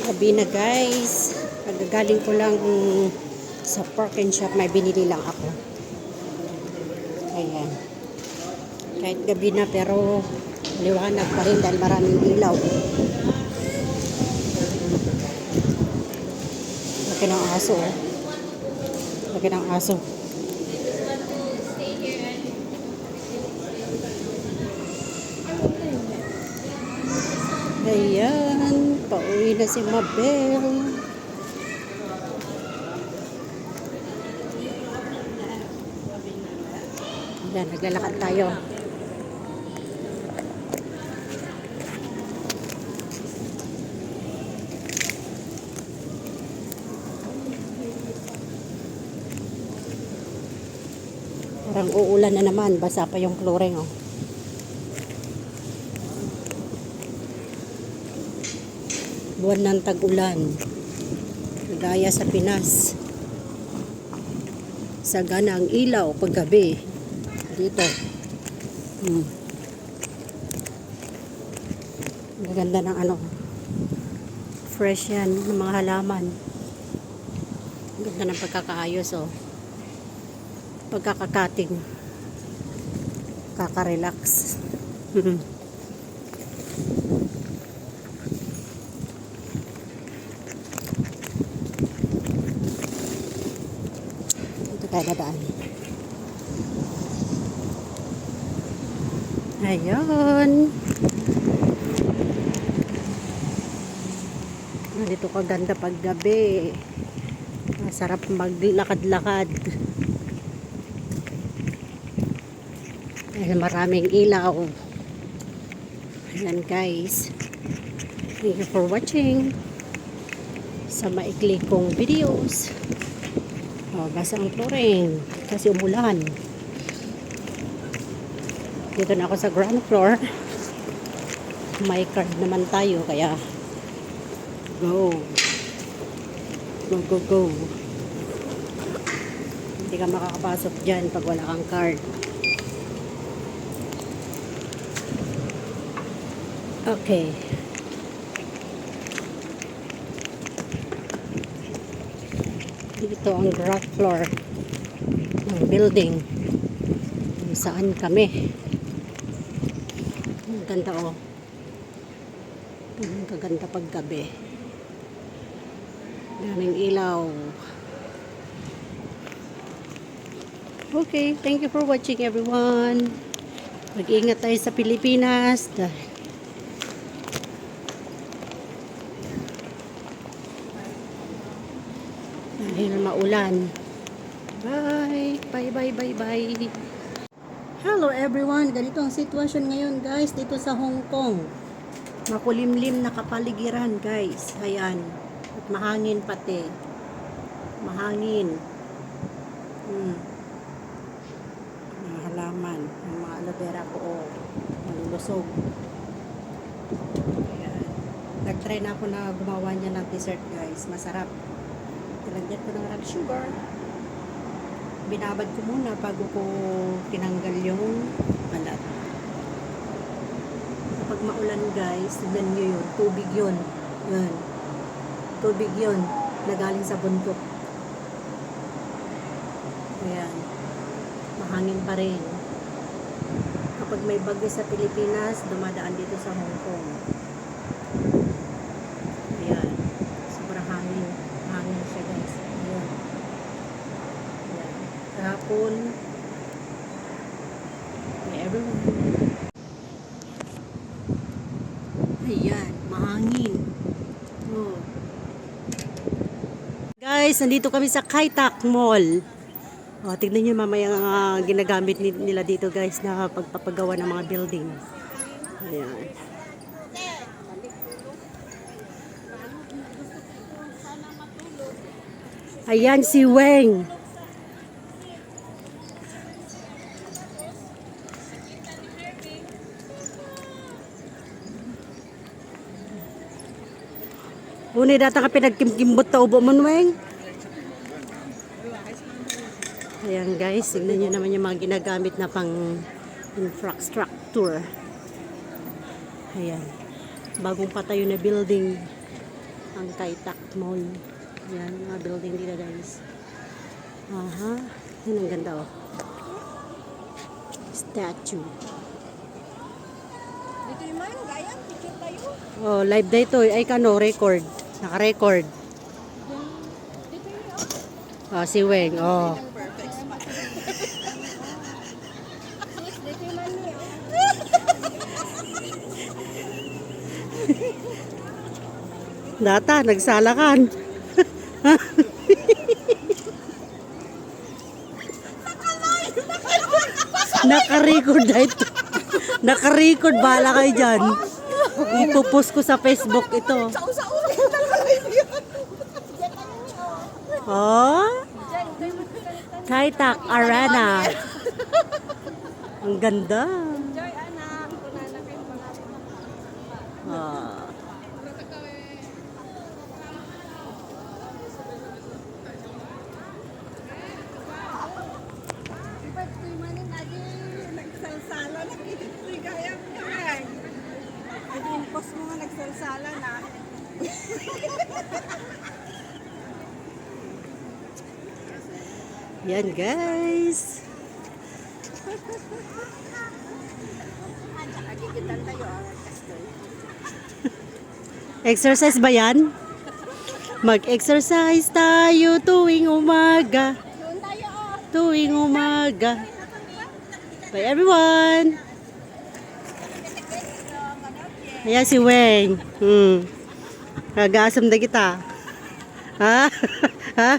Gabi na guys. Pagkagaling ko lang sa Park and Shop, may binili lang ako. Ayan. Kahit gabi na pero liwanag pa rin dahil maraming ilaw. Laki ng aso. Laki ng aso. Ayan. Pauwi na si Mabel. Ayan, naglalakad tayo. Parang uulan na naman. Basa pa yung flooring, oh. Buwan ng tag-ulan. Gaya sa Pinas. Sagana ang ilaw paggabi. Dito. Maganda ng ano. Fresh yan ng mga halaman. Ganda ng pagkakaayos, oh. Pagkakakating. Kakarelax. Ito tayo dadaan. Ayun. Dito kaganda paggabi. Masarap maglakad-lakad. Dahil maraming ilaw. Ayan guys. Thank you for watching. Sa maikli kong videos. Oh, basa ang flooring. Kasi umulan. Dito na ako sa ground floor. May card naman tayo. Kaya go. Go, go, go. Hindi ka makakapasok dyan pag wala kang card. Okay. Dito ang ground floor ng building kung saan kami. Ang ganda, oh. Ang kaganda paggabi. Daming ilaw. Okay, thank you for watching everyone. Mag-ingat tayo sa Pilipinas dahil maulan. Bye. Bye, bye, bye, bye. Hello everyone. Ganito ang sitwasyon ngayon guys dito sa Hong Kong. Makulimlim na kapaligiran guys. Ayan. At mahangin pati. Mahangin. Mga halaman. Ang mga aloe vera ko, oh. Malulusog. Ayan. Nag-try na ako na gumawa niya ng dessert guys. Masarap. Nilagyan ko ng rock sugar. Binabad ko muna bago ko tinanggal yung balat. Kapag maulan guys, tignan nyo yun. Tubig yun. Yun. Tubig yun. Nagaling sa bundok. Ayan. Mahangin pa rin. Kapag may bagyo sa Pilipinas, dumadaan dito sa Hong Kong. Ayan. Sobrang hangin. Hangin siya guys. Ayan. Ayan. Kahapon, everyone. Ayan. Mahangin. Oh. Guys, nandito kami sa Kai Tak Mall. Oh, tignan nyo mamaya ang ginagamit nila dito guys na pagpapagawa ng mga building. Ayan. Ayan si Weng. Uni data ka pinagkimkimbot ta ubo mo, Weng. Ayan guys, tignan nyo naman yung mga ginagamit na pang infrastructure. Ayan. Bagong patayo na building. Ang Kaitak Mall. Yan, mga building dito guys. Aha. Yan ang ganda oh. Statue. Dito yung man, gaya, picture tayo. Oh, live na ito. Ay kano, record. Naka-record. Dito yung Oh, si Weng. Oh. perfect spot. Sis, dito yung man niya. Data, nagsalakan. Naka-record na ito. Naka-record, bahala kayo dyan. Ipopost ko sa Facebook ito. Sa-usa-usa, nakalive yun. Oh, Kaitak Arena. Ang ganda. Joy, anak. Kunana kayo mga. Ah. Iba't ko yung manin, adi, nagsalsala na kiti gaya kan. Adi, yung post mo nga nagsalsala na. Yan guys. Nagigitan tayo, Castoy. Exercise ba yan? Mag-exercise tayo tuwing umaga. Doon tayo, oh. Tuwing umaga. Bye everyone. Ayan si Weng. Kag-asam na kita. Ha? Ha?